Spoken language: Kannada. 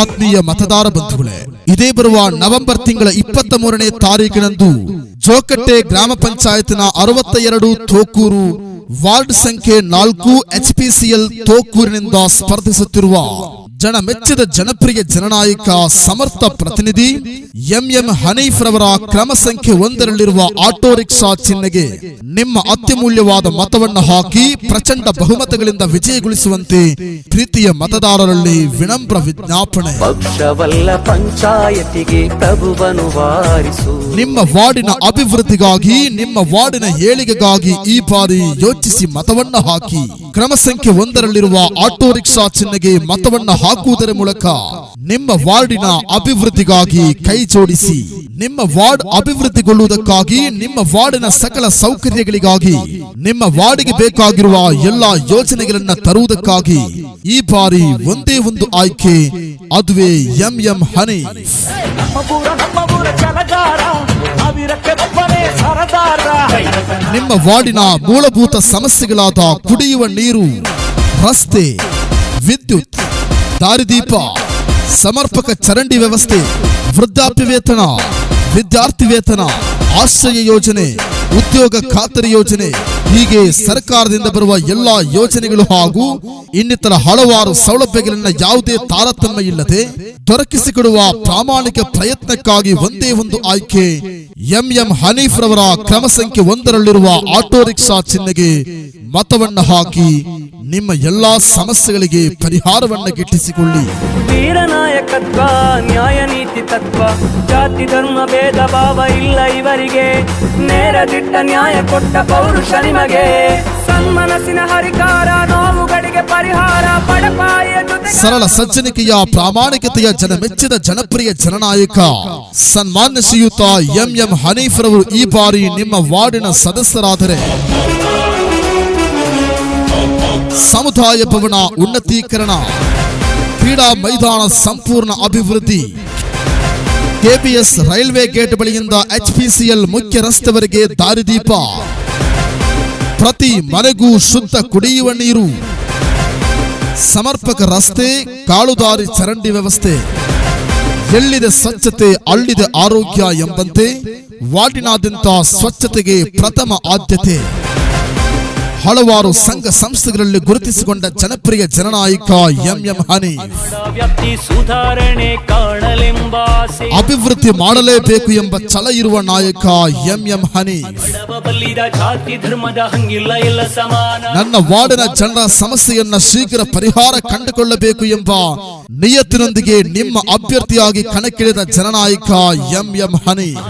ಆತ್ಮೀಯ ಮತದಾರ ಬಂಧುಗಳೇ, ಇದೇ ಬರುವ ನವೆಂಬರ್ ತಿಂಗಳ 23ನೇ ತಾರೀಕಿನಂದು ಜೋಕಟ್ಟೆ ಗ್ರಾಮ ಪಂಚಾಯತ್ನ 62 ತೋಕೂರು ವಾರ್ಡ್ ಸಂಖ್ಯೆ 4 HPCL ತೋಕೂರಿನಿಂದ ಸ್ಪರ್ಧಿಸುತ್ತಿರುವ ಜನಮೆಚ್ಚಿದ ಜನಪ್ರಿಯ ಜನನಾಯಕ ಸಮರ್ಥ ಪ್ರತಿನಿಧಿ ಎಂಎಂ ಹನೀಫ್ ರವರ ಕ್ರಮ ಸಂಖ್ಯೆ 1ರಲ್ಲಿರುವ ಆಟೋ ರಿಕ್ಷಾ ಚಿಹ್ನೆಗೆ ನಿಮ್ಮ ಅತ್ಯಮೂಲ್ಯವಾದ ಮತವನ್ನು ಹಾಕಿ ಪ್ರಚಂಡ ಬಹುಮತಗಳಿಂದ ವಿಜಯಗೊಳಿಸುವಂತೆ ಪ್ರೀತಿಯ ಮತದಾರರಲ್ಲಿ ವಿನಮ್ರ ವಿಜ್ಞಾಪನೆ. ಪಕ್ಷವಲ್ಲ ಪಂಚಾಯತಿಗೆ ಪ್ರಭುವನ್ನು ವಾರಿಸು. ನಿಮ್ಮ ವಾರ್ಡಿನ ಅಭಿವೃದ್ಧಿಗಾಗಿ, ನಿಮ್ಮ ವಾರ್ಡಿನ ಏಳಿಗೆಗಾಗಿ ಈ ಬಾರಿ ಯೋಚಿಸಿ ಮತವನ್ನು ಹಾಕಿ. ಕ್ರಮ ಸಂಖ್ಯೆ 1ರಲ್ಲಿರುವ ಆಟೋ ರಿಕ್ಷಾ ಚಿಹ್ನೆಗೆ ಮತವನ್ನು ಹಾಕುವುದರ ಮೂಲಕ ನಿಮ್ಮ ವಾರ್ಡಿನ ಅಭಿವೃದ್ಧಿಗಾಗಿ ಕೈ ಜೋಡಿಸಿ. ನಿಮ್ಮ ವಾರ್ಡ್ ಅಭಿವೃದ್ಧಿಗೊಳ್ಳುವುದಕ್ಕಾಗಿ, ನಿಮ್ಮ ವಾರ್ಡಿನ ಸಕಲ ಸೌಕರ್ಯಗಳಿಗಾಗಿ, ನಿಮ್ಮ ವಾರ್ಡಿಗೆ ಬೇಕಾಗಿರುವ ಎಲ್ಲಾ ಯೋಜನೆಗಳನ್ನ ತರುವುದಕ್ಕಾಗಿ ಈ ಬಾರಿ ಒಂದೇ ಒಂದು ಆಯ್ಕೆ, ಅದುವೇ ಎಂಎಂ ಹನೀಫ್. ನಿಮ್ಮ ವಾರ್ಡಿನ ಮೂಲಭೂತ ಸಮಸ್ಯೆಗಳಾದ ಕುಡಿಯುವ ನೀರು, ರಸ್ತೆ, ವಿದ್ಯುತ್, ದಾರಿದೀಪ, ಸಮರ್ಪಕ ಚರಂಡಿ ವ್ಯವಸ್ಥೆ, ವೃದ್ಧಾಪ್ಯ ವೇತನ, ವಿದ್ಯಾರ್ಥಿ ವೇತನ, ಆಶ್ರಯ ಯೋಜನೆ, ಉದ್ಯೋಗ ಖಾತರಿ ಯೋಜನೆ, ಹೀಗೆ ಸರ್ಕಾರದಿಂದ ಬರುವ ಎಲ್ಲಾ ಯೋಜನೆಗಳು ಹಾಗೂ ಇನ್ನಿತರ ಹಲವಾರು ಸೌಲಭ್ಯಗಳನ್ನ ಯಾವುದೇ ತಾರತಮ್ಯ ಇಲ್ಲದೆ ದೊರಕಿಸಿಕೊಡುವ ಪ್ರಾಮಾಣಿಕ ಪ್ರಯತ್ನಕ್ಕಾಗಿ ಒಂದೇ ಒಂದು ಆಯ್ಕೆ, ಎಂಎಂ ಹನೀಫ್ ರವರ ಕ್ರಮ ಸಂಖ್ಯೆ 1ರಲ್ಲಿರುವ ಆಟೋ ರಿಕ್ಷಾ ಚಿಹ್ನೆಗೆ ಮತವನ್ನು ಹಾಕಿ ನಿಮ್ಮ ಎಲ್ಲಾ ಸಮಸ್ಯೆಗಳಿಗೆ ಪರಿಹಾರವನ್ನು ಗಿಟ್ಟಿಸಿಕೊಳ್ಳಿ. ವೀರನಾಯಕತ್ವ, ನ್ಯಾಯ ನೀತಿ ತತ್ವ, ಜಾತಿ ಧರ್ಮ ಭೇದ ಭಾವ ಇಲ್ಲ ಇವರಿಗೆ. ನೇರ ದಿಟ್ಟ ನ್ಯಾಯ ಕೊಟ್ಟ ಪೌರುಷ ನಿಮಗೆ. ಸನ್ಮನಸ್ಸಿನ ಹರಿಕಾರ, ನೋವುಗಳಿಗೆ ಪರಿಹಾರ, ಬಡಪಾಯಿಯ ಜೊತೆ ಸರಳ ಸಜ್ಜನಿಕೆಯ ಪ್ರಾಮಾಣಿಕತೆಯ ಜನಮೆಚ್ಚಿದ ಜನಪ್ರಿಯ ಜನನಾಯಕ ಸನ್ಮಾನ್ಯ ಶ್ರೀಯುತ ಎಂಎಂ ಹನೀಫ್ ರವರು ಈ ಬಾರಿ ನಿಮ್ಮ ವಾರ್ಡಿನ ಸದಸ್ಯರಾದರೆ ಸಮುದಾಯ ಭವನ ಉನ್ನತೀಕರಣ, ಕ್ರೀಡಾ ಮೈದಾನ ಸಂಪೂರ್ಣ ಅಭಿವೃದ್ಧಿ, ಕೆಬಿಎಸ್ ರೈಲ್ವೆ ಗೇಟ್ ಬಳಿಯಿಂದ HPCL ಮುಖ್ಯ ರಸ್ತೆವರೆಗೆ ದಾರಿದೀಪ, ಪ್ರತಿ ಮನೆಗೂ ಶುದ್ಧ ಕುಡಿಯುವ ನೀರು, ಸಮರ್ಪಕ ರಸ್ತೆ, ಕಾಲುದಾರಿ ಚರಂಡಿ ವ್ಯವಸ್ಥೆ, ಎಲ್ಲಿದೆ ಸ್ವಚ್ಛತೆ ಅಲ್ಲಿದೆ ಆರೋಗ್ಯ ಎಂಬಂತೆ ವಾರ್ಡಿನಾದ್ಯಂತ ಸ್ವಚ್ಛತೆಗೆ ಪ್ರಥಮ ಆದ್ಯತೆ. ಹಲವಾರು ಸಂಘ ಸಂಸ್ಥೆಗಳಲ್ಲಿ ಗುರುತಿಸಿಕೊಂಡ ಜನಪ್ರಿಯ ಜನನಾಯಕ ಎಂಎಂ ಹನೀಫ್. ಅಭಿವೃದ್ಧಿ ಮಾಡಲೇಬೇಕು ಎಂಬ ಛಲ ಇರುವ ನಾಯಕ ಎಂಎಂ ಹನೀಫ್. ನನ್ನ ವಾರ್ಡಿನ ಜನರ ಸಮಸ್ಯೆಯನ್ನ ಶೀಘ್ರ ಪರಿಹಾರ ಕಂಡುಕೊಳ್ಳಬೇಕು ಎಂಬ ನಿಯತ್ತಿನೊಂದಿಗೆ ನಿಮ್ಮ ಅಭ್ಯರ್ಥಿಯಾಗಿ ಕಣಕ್ಕಿಳಿದ ಜನನಾಯಕ ಎಂಎಂ ಹನೀಫ್.